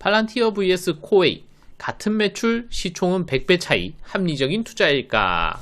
팔란티어 vs 코웨이, 같은 매출, 시총은 100배 차이, 합리적인 투자일까?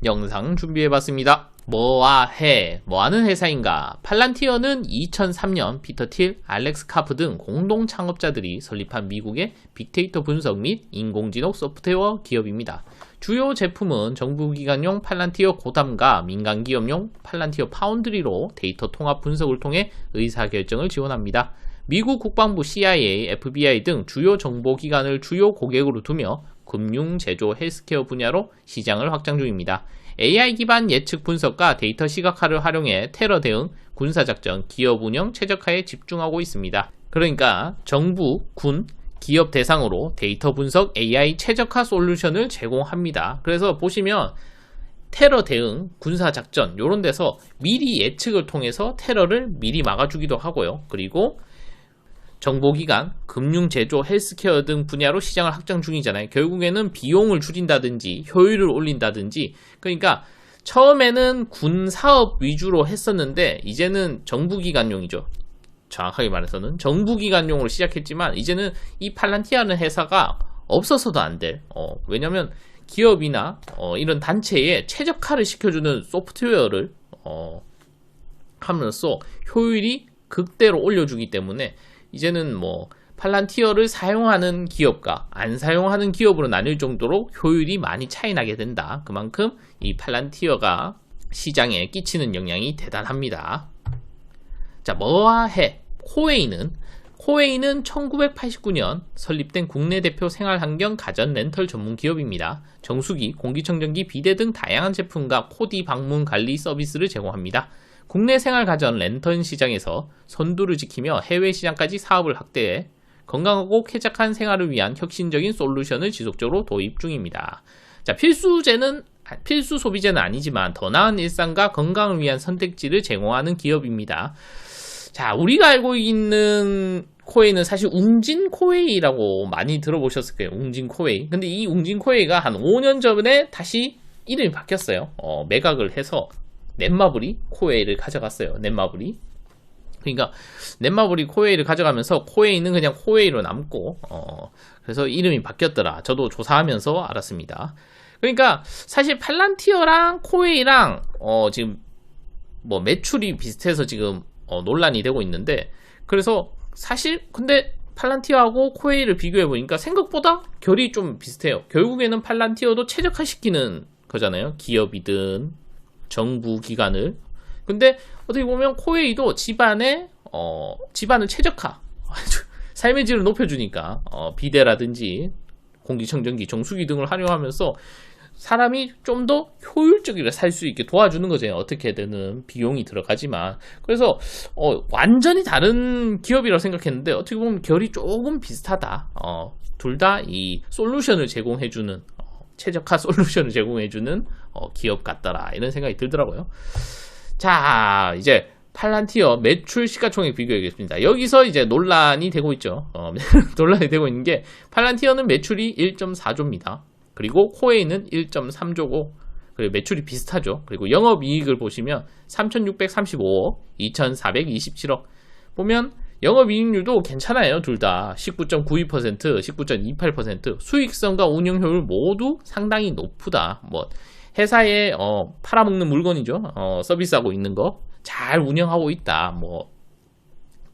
영상 준비해봤습니다. 뭐하는 회사인가? 팔란티어는 2003년 피터 틸, 알렉스 카프 등 공동 창업자들이 설립한 미국의 빅데이터 분석 및 인공지능 소프트웨어 기업입니다. 주요 제품은 정부기관용 팔란티어 고담과 민간기업용 팔란티어 파운드리로 데이터 통합 분석을 통해 의사결정을 지원합니다. 미국 국방부 CIA, FBI 등 주요 정보기관을 주요 고객으로 두며 금융, 제조, 헬스케어 분야로 시장을 확장 중입니다. AI 기반 예측 분석과 데이터 시각화를 활용해 테러 대응, 군사작전, 기업 운영 최적화에 집중하고 있습니다. 그러니까 정부, 군, 기업 대상으로 데이터 분석 AI 최적화 솔루션을 제공합니다. 그래서 보시면 테러 대응, 군사작전 이런 데서 미리 예측을 통해서 테러를 미리 막아주기도 하고요. 그리고 정보기관, 금융제조, 헬스케어 등 분야로 시장을 확장 중이잖아요. 결국에는 비용을 줄인다든지 효율을 올린다든지, 그러니까 처음에는 군 사업 위주로 했었는데 이제는 정부기관용이죠. 정확하게 말해서는 정부기관용으로 시작했지만 이제는 이 팔란티어라는 회사가 없어서도 안 될, 왜냐면 기업이나 이런 단체에 최적화를 시켜주는 소프트웨어를 함으로써 효율이 극대로 올려주기 때문에 이제는 뭐 팔란티어를 사용하는 기업과 안 사용하는 기업으로 나뉠 정도로 효율이 많이 차이 나게 된다. 그만큼 이 팔란티어가 시장에 끼치는 영향이 대단합니다. 자, 뭐해? 코웨이는 1989년 설립된 국내 대표 생활환경 가전 렌털 전문 기업입니다. 정수기, 공기청정기, 비데 등 다양한 제품과 코디 방문 관리 서비스를 제공합니다. 국내 생활가전 랜턴 시장에서 선두를 지키며 해외 시장까지 사업을 확대해 건강하고 쾌적한 생활을 위한 혁신적인 솔루션을 지속적으로 도입 중입니다. 자, 필수 소비재는 아니지만 더 나은 일상과 건강을 위한 선택지를 제공하는 기업입니다. 자, 우리가 알고 있는 코웨이는 사실 웅진 코웨이라고 많이 들어보셨을 거예요. 웅진 코웨이. 근데 이 웅진 코웨이가 한 5년 전에 다시 이름이 바뀌었어요. 매각을 해서 넷마블이 코웨이를 가져갔어요. 넷마블이. 그러니까 넷마블이 코웨이를 가져가면서 코웨이는 그냥 코웨이로 남고 그래서 이름이 바뀌었더라. 저도 조사하면서 알았습니다. 그러니까 사실 팔란티어랑 코웨이랑 지금 뭐 매출이 비슷해서 지금 논란이 되고 있는데, 그래서 사실 근데 팔란티어하고 코웨이를 비교해 보니까 생각보다 결이 좀 비슷해요. 결국에는 팔란티어도 최적화시키는 거잖아요. 기업이든 정부 기관을. 근데 어떻게 보면 코웨이도 집안을 최적화, 삶의 질을 높여주니까 비데라든지 공기청정기, 정수기 등을 활용하면서 사람이 좀 더 효율적으로 살 수 있게 도와주는 거죠. 어떻게든 비용이 들어가지만. 그래서 완전히 다른 기업이라고 생각했는데 어떻게 보면 결이 조금 비슷하다. 둘 다 이 솔루션을 제공해주는, 최적화 솔루션을 제공해주는 기업 같더라, 이런 생각이 들더라고요. 자, 이제 팔란티어 매출 시가총액 비교하겠습니다. 여기서 이제 논란이 되고 있죠. 논란이 되고 있는 게, 팔란티어는 매출이 1.4조입니다. 그리고 코웨이는 1.3조고, 그리고 매출이 비슷하죠. 그리고 영업이익을 보시면 3,635억, 2,427억. 보면 영업이익률도 괜찮아요. 둘 다 19.92%, 19.28%. 수익성과 운영효율 모두 상당히 높다. 뭐 회사에 팔아먹는 물건이죠. 서비스하고 있는 거 잘 운영하고 있다. 뭐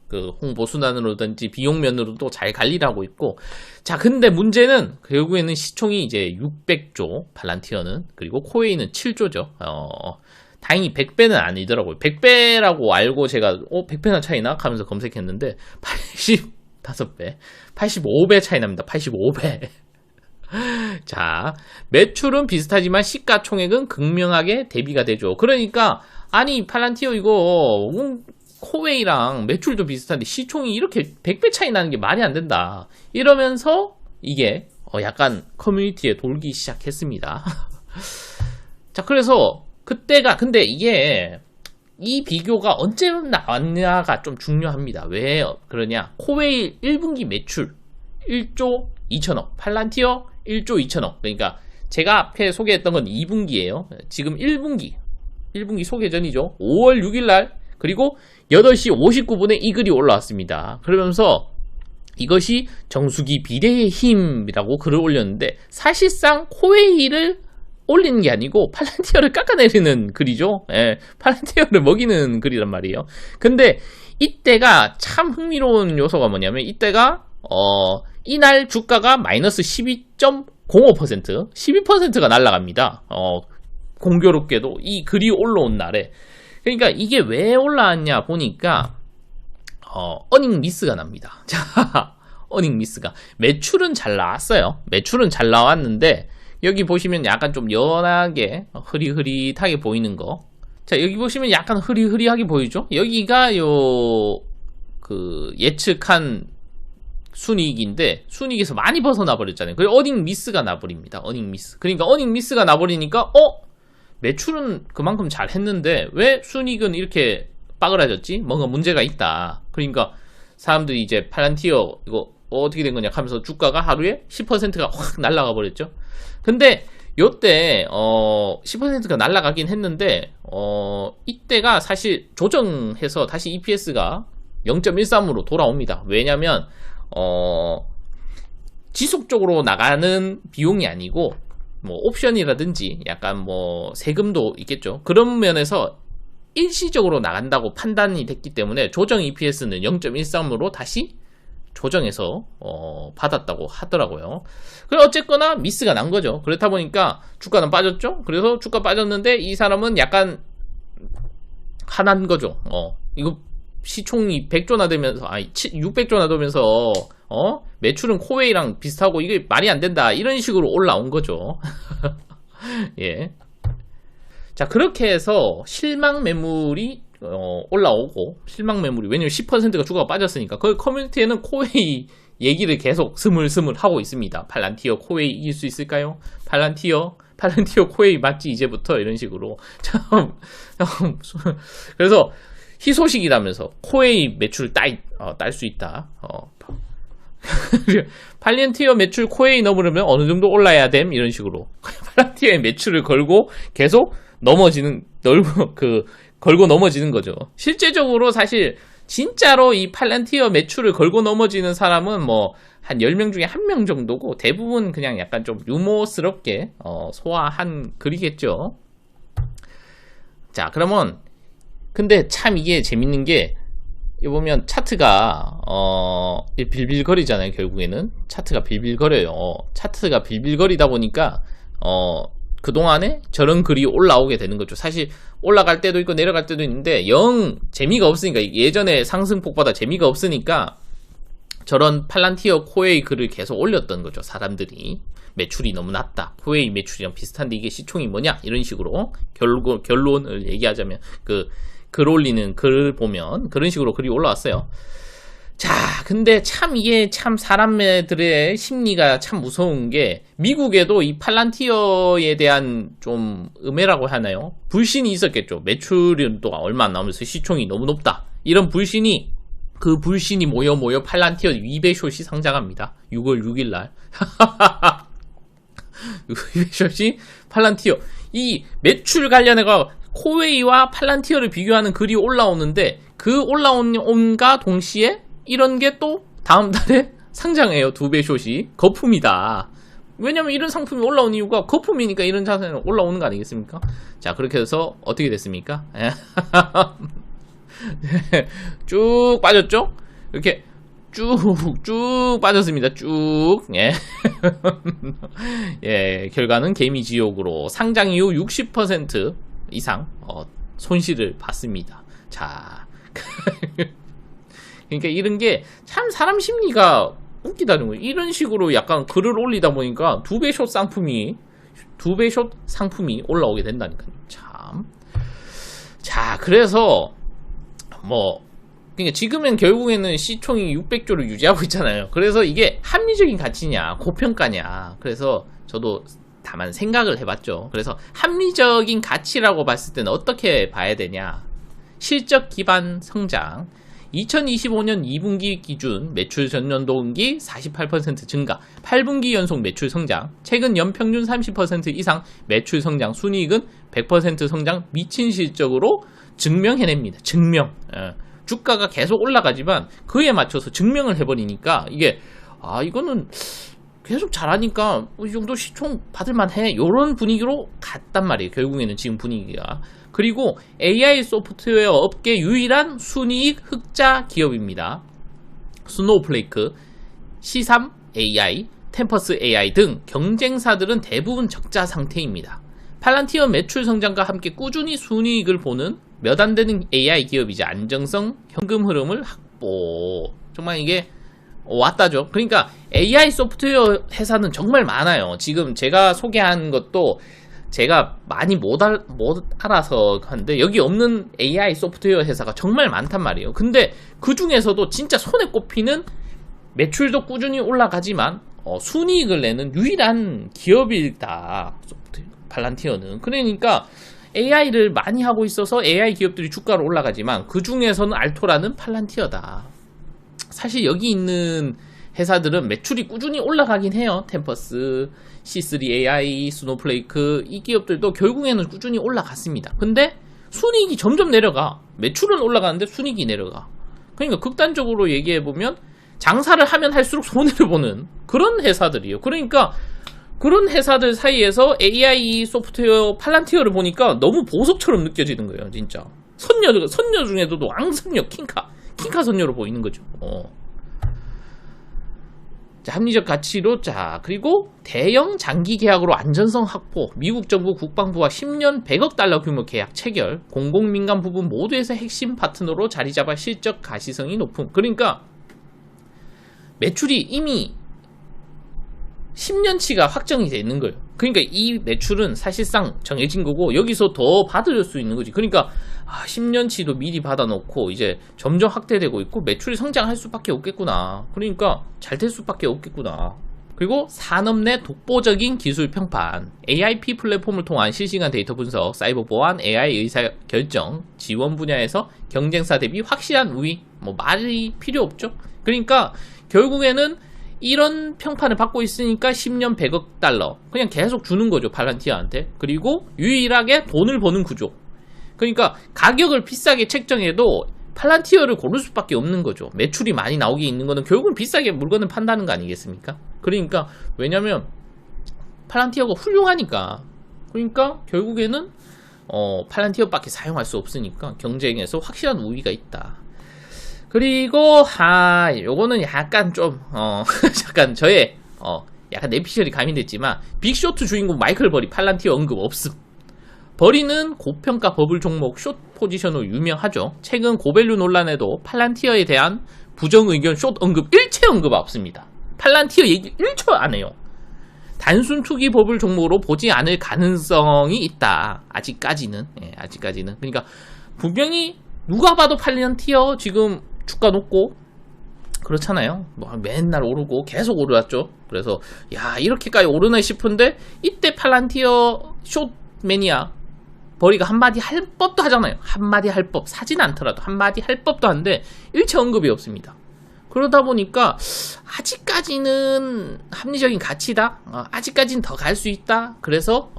그 홍보 순환으로든지 비용 면으로도 잘 관리를 하고 있고. 자, 근데 문제는 결국에는 시총이 이제 600조 팔란티어는, 그리고 코웨이는 7조죠. 다행히 100배는 아니더라고요. 100배라고 알고 제가 100배나 차이나 하면서 검색했는데 85배, 85배 차이 납니다. 85배. 자, 매출은 비슷하지만 시가총액은 극명하게 대비가 되죠. 그러니까 아니 팔란티어 이거 코웨이랑 매출도 비슷한데 시총이 이렇게 100배 차이 나는 게 말이 안 된다, 이러면서 이게 약간 커뮤니티에 돌기 시작했습니다. 자, 그래서 그때가, 근데 이게 이 비교가 언제 나왔냐가 좀 중요합니다. 왜 그러냐? 코웨이 1분기 매출 1조 2천억, 팔란티어 1조 2천억. 그러니까 제가 앞에 소개했던 건 2분기예요. 지금 1분기 소개 전이죠. 5월 6일 날, 그리고 8시 59분에 이 글이 올라왔습니다. 그러면서 이것이 정수기 비례의 힘이라고 글을 올렸는데 사실상 코웨이를 올리는 게 아니고 팔란티어를 깎아내리는 글이죠. 예, 팔란티어를 먹이는 글이란 말이에요. 근데 이때가 참 흥미로운 요소가 뭐냐면 이때가 이날 주가가 마이너스 12.05% 12%가 날아갑니다. 공교롭게도 이 글이 올라온 날에. 그러니까 이게 왜 올라왔냐 보니까 어닝 미스가 납니다. 자, 어닝 미스가 매출은 잘 나왔어요. 매출은 잘 나왔는데 여기 보시면 약간 좀 연하게 흐릿흐릿하게 보이는 거. 자, 여기 보시면 약간 흐릿흐릿하게 보이죠? 여기가 예측한 순이익인데 순이익에서 많이 벗어나 버렸잖아요. 그리고 어닝 미스가 나버립니다. 어닝 미스. 그러니까 어닝 미스가 나버리니까 매출은 그만큼 잘 했는데 왜 순이익은 이렇게 빠그라졌지? 뭔가 문제가 있다. 그러니까 사람들이 이제 팔란티어 이거 어떻게 된 거냐 하면서 주가가 하루에 10%가 확 날아가 버렸죠. 근데 요때 10%가 날아가긴 했는데 이때가 사실 조정해서 다시 EPS가 0.13으로 돌아옵니다. 왜냐면 지속적으로 나가는 비용이 아니고 뭐 옵션이라든지 약간 뭐 세금도 있겠죠. 그런 면에서 일시적으로 나간다고 판단이 됐기 때문에 조정 EPS는 0.13으로 다시 조정해서 받았다고 하더라고요. 그래 어쨌거나 미스가 난 거죠. 그렇다 보니까 주가는 빠졌죠. 그래서 주가 빠졌는데 이 사람은 약간 화난 거죠. 이거 시총이 100조나 되면서 600조나 되면서 매출은 코웨이랑 비슷하고 이게 말이 안 된다 이런 식으로 올라온 거죠. 예. 자, 그렇게 해서 실망 매물이 올라오고 실망 매물이 왜냐면 10%가 주가가 빠졌으니까 그 커뮤니티에는 코웨이 얘기를 계속 스물스물 하고 있습니다. 팔란티어 코웨이 이길 수 있을까요? 팔란티어 코웨이 맞지 이제부터 이런 식으로 참 그래서 희소식이라면서 코웨이 매출 딸 수 있다. 팔란티어 매출 코웨이 넘으려면 어느 정도 올라야 됨 이런 식으로 팔란티어의 매출을 걸고 계속 걸고 넘어지는 거죠. 실제적으로 사실 진짜로 이 팔란티어 매출을 걸고 넘어지는 사람은 뭐 한 10명 중에 1명 정도고 대부분 그냥 약간 좀 유머스럽게 소화한 글이겠죠. 자, 그러면 근데 참 이게 재밌는 게 여기 보면 차트가 빌빌거리잖아요. 결국에는 차트가 빌빌거려요. 차트가 빌빌거리다 보니까 그동안에 저런 글이 올라오게 되는 거죠. 사실 올라갈 때도 있고 내려갈 때도 있는데 영 재미가 없으니까 예전에 상승폭보다 재미가 없으니까 저런 팔란티어 코웨이 글을 계속 올렸던 거죠. 사람들이 매출이 너무 낮다. 코웨이 매출이랑 비슷한데 이게 시총이 뭐냐 이런 식으로 결론을 얘기하자면 글 올리는 글을 보면 그런 식으로 글이 올라왔어요. 자, 근데 참 이게 참 사람들의 심리가 참 무서운 게 미국에도 이 팔란티어에 대한 좀 음해라고 하나요? 불신이 있었겠죠. 매출도 얼마 안 나오면서 시총이 너무 높다. 이런 불신이 그 불신이 모여 팔란티어 2배숏이 상장합니다. 6월 6일 날. 2배숏이 팔란티어 이 매출 관련해가 코웨이와 팔란티어를 비교하는 글이 올라오는데 그 올라온과 동시에 이런 게 또 다음 달에 상장해요. 2배숏이 거품이다. 왜냐면 이런 상품이 올라온 이유가 거품이니까 이런 자산이 올라오는 거 아니겠습니까? 자, 그렇게 해서 어떻게 됐습니까? 쭉 빠졌죠? 이렇게 쭉 빠졌습니다. 쭉. 예. 예, 결과는 개미지옥으로 상장 이후 60% 이상 손실을 봤습니다. 자. 그러니까 이런 게 참 사람 심리가 웃기다는 거예요. 이런 식으로 약간 글을 올리다 보니까 2배숏 상품이 올라오게 된다니까요. 참. 자, 그래서 그러니까 지금은 결국에는 시총이 600조를 유지하고 있잖아요. 그래서 이게 합리적인 가치냐, 고평가냐. 그래서 저도 다만 생각을 해봤죠. 그래서 합리적인 가치라고 봤을 때는 어떻게 봐야 되냐. 실적 기반 성장. 2025년 2분기 기준 매출 전년 동기 48% 증가, 8분기 연속 매출 성장, 최근 연평균 30% 이상 매출 성장, 순이익은 100% 성장, 미친 실적으로 증명해냅니다. 증명. 주가가 계속 올라가지만 그에 맞춰서 증명을 해버리니까 이게 이거는 계속 잘하니까 이 정도 시총 받을만해 요런 분위기로 갔단 말이에요. 결국에는 지금 분위기가. 그리고 AI 소프트웨어 업계 유일한 순이익 흑자 기업입니다. 스노우플레이크, C3 AI, 템퍼스 AI 등 경쟁사들은 대부분 적자 상태입니다. 팔란티어 매출 성장과 함께 꾸준히 순이익을 보는 몇 안 되는 AI 기업이자 안정성 현금 흐름을 확보. 정말 이게 왔다죠. 그러니까 AI 소프트웨어 회사는 정말 많아요. 지금 제가 소개한 것도 제가 많이 못 알아서 하는데 여기 없는 AI 소프트웨어 회사가 정말 많단 말이에요. 근데 그 중에서도 진짜 손에 꼽히는 매출도 꾸준히 올라가지만 순이익을 내는 유일한 기업이다. 팔란티어는. 그러니까 AI를 많이 하고 있어서 AI 기업들이 주가로 올라가지만 그 중에서는 알토라는 팔란티어다. 사실 여기 있는 회사들은 매출이 꾸준히 올라가긴 해요. 템퍼스, C3 AI, 스노우플레이크 이 기업들도 결국에는 꾸준히 올라갔습니다. 근데 순이익이 점점 내려가. 매출은 올라가는데 순이익이 내려가. 그러니까 극단적으로 얘기해보면 장사를 하면 할수록 손해를 보는 그런 회사들이에요. 그러니까 그런 회사들 사이에서 AI 소프트웨어 팔란티어를 보니까 너무 보석처럼 느껴지는 거예요. 진짜 선녀 중에도 왕선녀 킹카 선녀로 보이는 거죠. 자, 합리적 가치로. 자, 그리고 대형 장기 계약으로 안전성 확보, 미국 정부 국방부와 10년 100억 달러 규모 계약 체결, 공공민간 부분 모두에서 핵심 파트너로 자리 잡아 실적 가시성이 높음. 그러니까 매출이 이미 10년치가 확정이 되어 있는 거예요. 그러니까 이 매출은 사실상 정해진 거고 여기서 더 받을 수 있는 거지. 그러니까 10년치도 미리 받아놓고 이제 점점 확대되고 있고 매출이 성장할 수밖에 없겠구나. 그러니까 잘 될 수밖에 없겠구나. 그리고 산업 내 독보적인 기술 평판, AIP 플랫폼을 통한 실시간 데이터 분석, 사이버 보안, AI 의사결정, 지원 분야에서 경쟁사 대비 확실한 우위. 말이 필요 없죠. 그러니까 결국에는 이런 평판을 받고 있으니까 10년 100억 달러 그냥 계속 주는 거죠. 팔란티어한테. 그리고 유일하게 돈을 버는 구조. 그러니까 가격을 비싸게 책정해도 팔란티어를 고를 수밖에 없는 거죠. 매출이 많이 나오게 있는 거는 결국은 비싸게 물건을 판다는 거 아니겠습니까? 그러니까 왜냐면 팔란티어가 훌륭하니까. 그러니까 결국에는 팔란티어밖에 사용할 수 없으니까 경쟁에서 확실한 우위가 있다. 그리고 요거는 약간 좀 약간 저의 약간 내피셜이 가미됐지만 빅쇼트 주인공 마이클 버리 팔란티어 언급 없음. 버리는 고평가 버블 종목 숏 포지션으로 유명하죠. 최근 고밸류 논란에도 팔란티어에 대한 부정 의견 숏 언급 일체 언급 없습니다. 팔란티어 얘기 1초 안 해요. 단순 투기 버블 종목으로 보지 않을 가능성이 있다. 아직까지는. 아직까지는. 그러니까 분명히 누가 봐도 팔란티어 지금 주가 높고 그렇잖아요. 맨날 오르고 계속 오르왔죠. 그래서 이렇게까지 오르나 싶은데 이때 팔란티어 숏 매니아 버리가 한마디 할 법도 하잖아요. 한마디 할 법, 사진 않더라도 한마디 할 법도 한데 일체 언급이 없습니다. 그러다 보니까 아직까지는 합리적인 가치다. 아직까지는 더 갈 수 있다. 그래서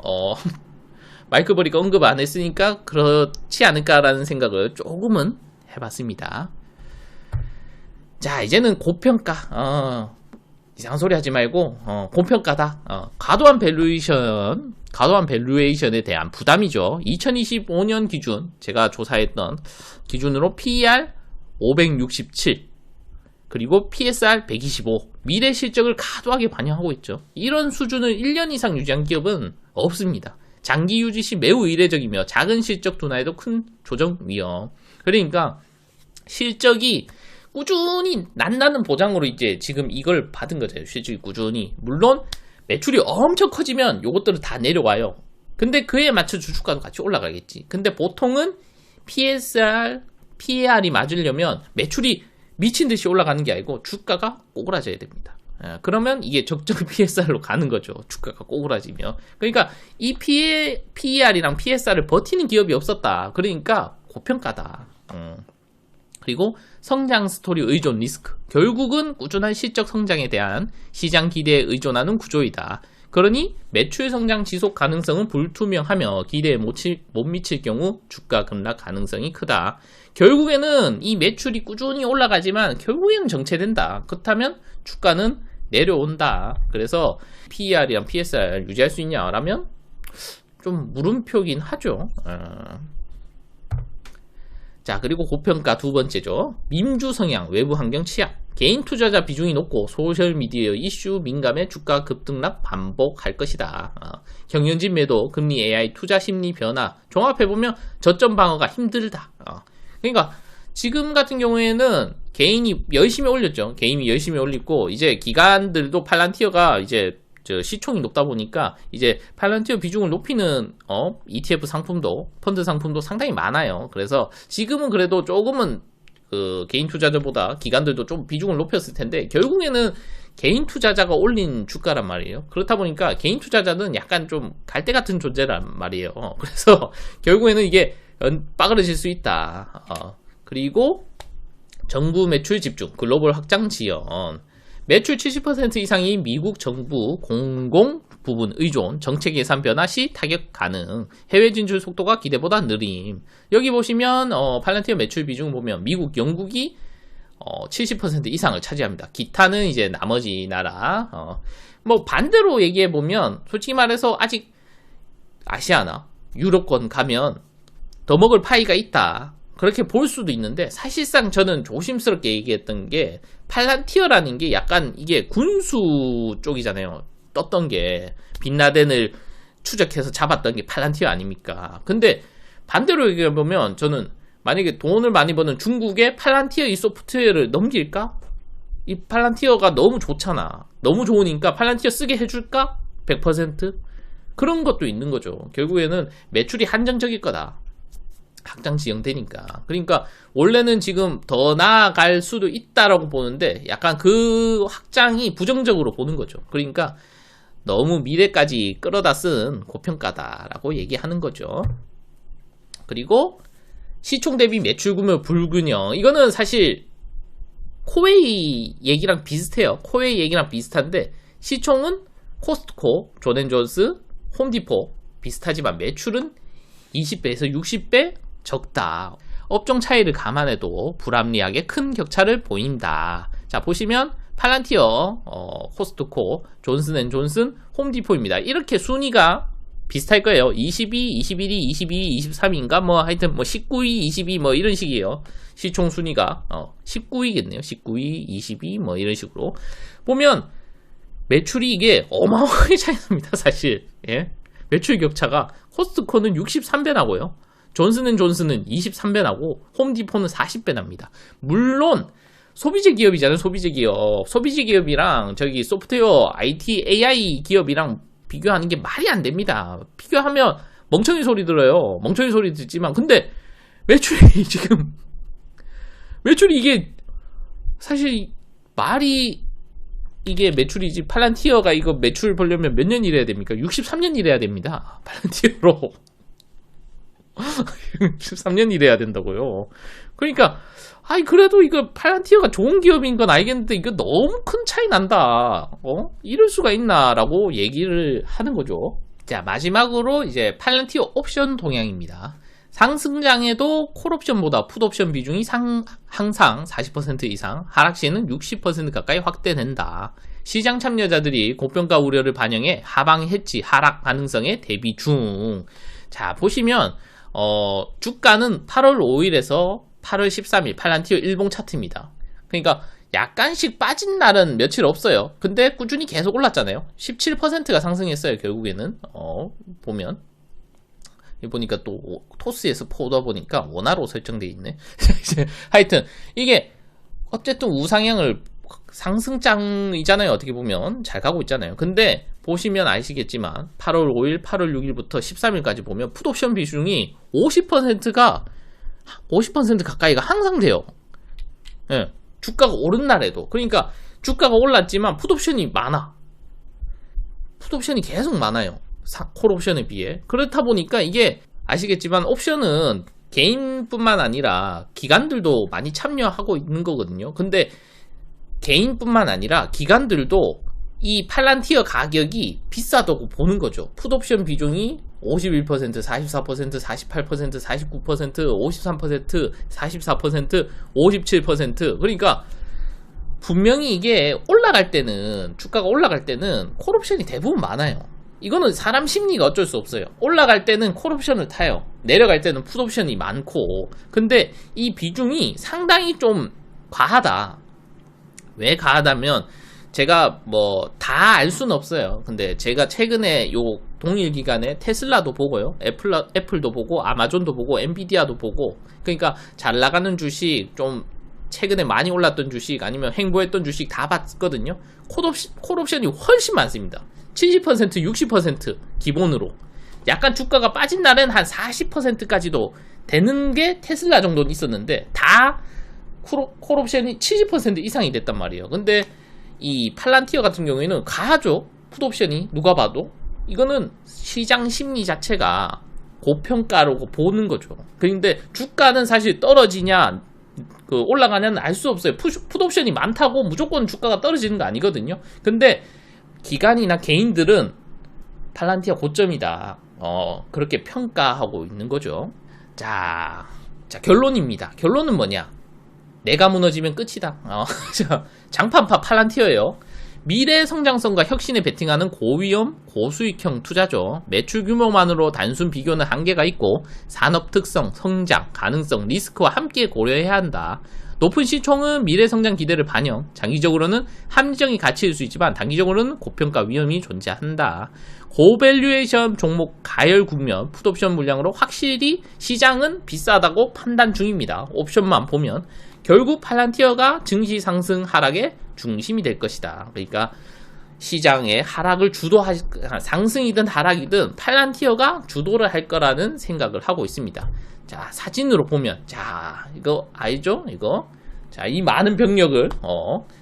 마이클 버리가 언급 안 했으니까 그렇지 않을까라는 생각을 조금은 해봤습니다. 자, 이제는 고평가. 이상한 소리 하지 말고 고평가다. 과도한 밸류에이션에 대한 부담이죠. 2025년 기준 제가 조사했던 기준으로 PER 567 그리고 PSR 125 미래 실적을 과도하게 반영하고 있죠. 이런 수준을 1년 이상 유지한 기업은 없습니다. 장기 유지 시 매우 이례적이며 작은 실적 둔화에도 큰 조정 위험. 그러니까 실적이 꾸준히 난다는 보장으로 이제 지금 이걸 받은 거죠. 실적이 꾸준히. 물론 매출이 엄청 커지면 요것들은 다 내려와요. 근데 그에 맞춰 주주가도 같이 올라가겠지. 근데 보통은 PSR, PER이 맞으려면 매출이 미친 듯이 올라가는 게 아니고 주가가 꼬그라져야 됩니다. 그러면 이게 적정 PSR로 가는 거죠. 주가가 꼬그라지면. 그러니까 이 PER이랑 PSR을 버티는 기업이 없었다. 그러니까 고평가다. 그리고 성장 스토리 의존 리스크. 결국은 꾸준한 실적 성장에 대한 시장 기대에 의존하는 구조이다. 그러니 매출 성장 지속 가능성은 불투명하며 기대에 못 미칠 경우 주가 급락 가능성이 크다. 결국에는 이 매출이 꾸준히 올라가지만 결국에는 정체된다. 그렇다면 주가는 내려온다. 그래서 PER이랑 PSR 유지할 수 있냐라면 좀 물음표긴 하죠. 자, 그리고 고평가 두 번째죠. 민주 성향, 외부 환경 취약. 개인 투자자 비중이 높고 소셜미디어 이슈 민감해 주가 급등락 반복할 것이다. 경영진 매도, 금리 AI 투자 심리 변화 종합해보면 저점 방어가 힘들다. 그러니까 지금 같은 경우에는 개인이 열심히 올렸죠. 개인이 열심히 올리고 이제 기관들도 팔란티어가 이제 시총이 높다 보니까 이제 팔란티어 비중을 높이는 ETF 상품도 펀드 상품도 상당히 많아요. 그래서 지금은 그래도 조금은 개인 투자자보다 기관들도 좀 비중을 높였을 텐데 결국에는 개인 투자자가 올린 주가란 말이에요. 그렇다 보니까 개인 투자자는 약간 좀 갈대 같은 존재란 말이에요. 그래서 결국에는 이게 빠그러질 수 있다. 그리고 정부 매출 집중, 글로벌 확장 지연. 매출 70% 이상이 미국 정부 공공 부분 의존, 정책 예산 변화 시 타격 가능, 해외 진출 속도가 기대보다 느림. 여기 보시면 팔란티어 매출 비중 보면 미국, 영국이 70% 이상을 차지합니다. 기타는 이제 나머지 나라. 뭐 반대로 얘기해 보면 솔직히 말해서 아직 아시아나 유럽권 가면 더 먹을 파이가 있다. 그렇게 볼 수도 있는데 사실상 저는 조심스럽게 얘기했던 게 팔란티어라는 게 약간 이게 군수 쪽이잖아요. 떴던 게 빈라덴을 추적해서 잡았던 게 팔란티어 아닙니까? 근데 반대로 얘기해보면 저는 만약에 돈을 많이 버는 중국에 팔란티어 이 소프트웨어를 넘길까? 이 팔란티어가 너무 좋잖아. 너무 좋으니까 팔란티어 쓰게 해줄까? 100%? 그런 것도 있는 거죠. 결국에는 매출이 한정적일 거다. 확장 지연되니까. 그러니까 원래는 지금 더 나아갈 수도 있다라고 보는데 약간 그 확장이 부정적으로 보는 거죠. 그러니까 너무 미래까지 끌어다 쓴 고평가다라고 얘기하는 거죠. 그리고 시총 대비 매출 규모 불균형. 이거는 사실 코웨이 얘기랑 비슷해요. 코웨이 얘기랑 비슷한데 시총은 코스트코, 존앤존스, 홈디포 비슷하지만 매출은 20배에서 60배 적다. 업종 차이를 감안해도 불합리하게 큰 격차를 보인다. 자, 보시면 팔란티어, 코스트코, 존슨앤존슨, 홈디포입니다. 이렇게 순위가 비슷할 거예요. 22, 21위, 22, 23위인가? 뭐 하여튼 뭐 19위, 22 뭐 이런 식이에요. 시총 순위가 19위겠네요. 19위, 22 뭐 이런 식으로 보면 매출이 이게 어마어마하게 차이 납니다. 사실. 예. 매출 격차가 코스트코는 63배 나고요. 존슨앤존슨은 23배 나고 홈디포는 40배 납니다. 물론 소비재 기업이잖아요. 소비재 기업. 소비재 기업이랑 저기 소프트웨어 IT AI 기업이랑 비교하는 게 말이 안 됩니다. 비교하면 멍청이 소리 들어요. 멍청이 소리 듣지만 근데 매출이 지금 매출이 이게 사실 말이 이게 매출이지 팔란티어가 이거 매출 벌려면 몇 년 일해야 됩니까? 63년 일해야 됩니다. 팔란티어로 63년 일해야 된다고요. 그러니까 그래도 이거 팔란티어가 좋은 기업인 건 알겠는데 이거 너무 큰 차이 난다. 이럴 수가 있나라고 얘기를 하는 거죠. 자, 마지막으로 이제 팔란티어 옵션 동향입니다. 상승장에도 콜옵션보다 풋옵션 비중이 항상 40% 이상, 하락시에는 60% 가까이 확대된다. 시장 참여자들이 고평가 우려를 반영해 하방 해지 하락 가능성에 대비 중. 자, 보시면 주가는 8월 5일에서 8월 13일 팔란티어 일봉 차트입니다. 그러니까 약간씩 빠진 날은 며칠 없어요. 근데 꾸준히 계속 올랐잖아요. 17%가 상승했어요. 결국에는 보면 보니까 또 토스에서 포다 보니까 원화로 설정되어 있네. 하여튼 이게 어쨌든 우상향을 상승장이잖아요. 어떻게 보면 잘 가고 있잖아요. 근데 보시면 아시겠지만 8월 5일, 8월 6일부터 13일까지 보면 풋옵션 비중이 50%가 50% 가까이가 항상 돼요. 예, 주가가 오른 날에도. 그러니까 주가가 올랐지만 풋옵션이 많아. 풋옵션이 계속 많아요. 콜옵션에 비해. 그렇다 보니까 이게 아시겠지만 옵션은 개인뿐만 아니라 기관들도 많이 참여하고 있는 거거든요. 근데 개인뿐만 아니라 기관들도 이 팔란티어 가격이 비싸다고 보는 거죠. 풋옵션 비중이 51%, 44%, 48%, 49%, 53%, 44%, 57%. 그러니까 분명히 이게 올라갈 때는, 주가가 올라갈 때는 콜옵션이 대부분 많아요. 이거는 사람 심리가 어쩔 수 없어요. 올라갈 때는 콜옵션을 타요. 내려갈 때는 풋옵션이 많고. 근데 이 비중이 상당히 좀 과하다. 왜 과하다면 제가 뭐 다 알 수는 없어요. 근데 제가 최근에 요 동일 기간에 테슬라도 보고요, 애플도 보고, 아마존도 보고, 엔비디아도 보고. 그러니까 잘 나가는 주식, 좀 최근에 많이 올랐던 주식, 아니면 횡보했던 주식 다 봤거든요. 콜옵션이 훨씬 많습니다. 70%, 60% 기본으로. 약간 주가가 빠진 날은 한 40%까지도 되는 게 테슬라 정도는 있었는데, 다 콜옵션이 70% 이상이 됐단 말이에요. 근데 이 팔란티어 같은 경우에는 가하죠. 풋옵션이 누가 봐도. 이거는 시장 심리 자체가 고평가라고 보는 거죠. 그런데 주가는 사실 떨어지냐 올라가냐는 알 수 없어요. 풋옵션이 많다고 무조건 주가가 떨어지는 거 아니거든요. 근데 기관이나 개인들은 팔란티어 고점이다, 그렇게 평가하고 있는 거죠. 자, 결론입니다. 결론은 뭐냐? 내가 무너지면 끝이다. 장판파 팔란티어예요. 미래 성장성과 혁신에 베팅하는 고위험, 고수익형 투자죠. 매출 규모만으로 단순 비교는 한계가 있고 산업 특성, 성장, 가능성, 리스크와 함께 고려해야 한다. 높은 시총은 미래 성장 기대를 반영, 장기적으로는 함정이 가치일 수 있지만 단기적으로는 고평가 위험이 존재한다. 고밸류에이션 종목 가열 국면, 풋옵션 물량으로 확실히 시장은 비싸다고 판단 중입니다. 옵션만 보면 결국 팔란티어가 증시 상승 하락의 중심이 될 것이다. 그러니까 시장의 하락을 상승이든 하락이든 팔란티어가 주도를 할 거라는 생각을 하고 있습니다. 자, 사진으로 보면, 자, 이거 알죠? 이거. 자, 이 많은 병력을,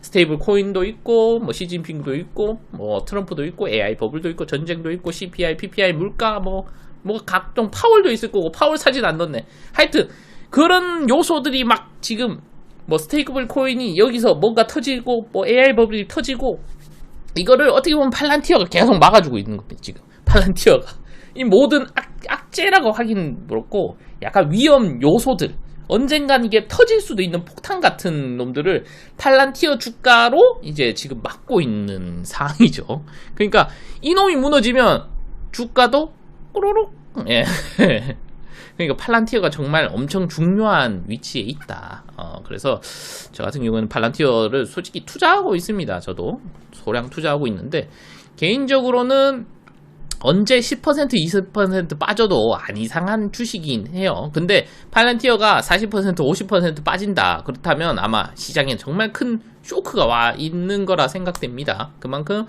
스테이블 코인도 있고, 뭐, 시진핑도 있고, 뭐, 트럼프도 있고, AI 버블도 있고, 전쟁도 있고, CPI, PPI, 물가, 뭐, 각종 파월도 있을 거고, 파월 사진 안 넣네. 하여튼, 그런 요소들이 막 지금, 뭐, 스테이블 코인이 여기서 뭔가 터지고, 뭐, AI 버블이 터지고, 이거를 어떻게 보면 팔란티어가 계속 막아주고 있는 겁니다, 지금. 팔란티어가. 이 모든 악재라고 하긴 그렇고, 약간 위험 요소들, 언젠간 이게 터질 수도 있는 폭탄 같은 놈들을 팔란티어 주가로 이제 지금 막고 있는 상황이죠. 그러니까 이놈이 무너지면 주가도 꼬로록, 예. 그러니까 팔란티어가 정말 엄청 중요한 위치에 있다. 그래서 저 같은 경우는 팔란티어를 솔직히 투자하고 있습니다. 저도 소량 투자하고 있는데, 개인적으로는 언제 10%, 20% 빠져도 안 이상한 주식이긴 해요. 근데 팔란티어가 40%, 50% 빠진다. 그렇다면 아마 시장에 정말 큰 쇼크가 와 있는 거라 생각됩니다. 그만큼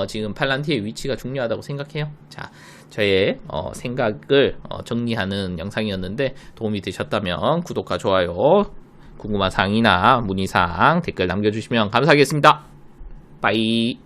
지금 팔란티어의 위치가 중요하다고 생각해요. 자, 저의 생각을 정리하는 영상이었는데 도움이 되셨다면 구독과 좋아요, 궁금한 사항이나 문의사항 댓글 남겨주시면 감사하겠습니다. 빠이.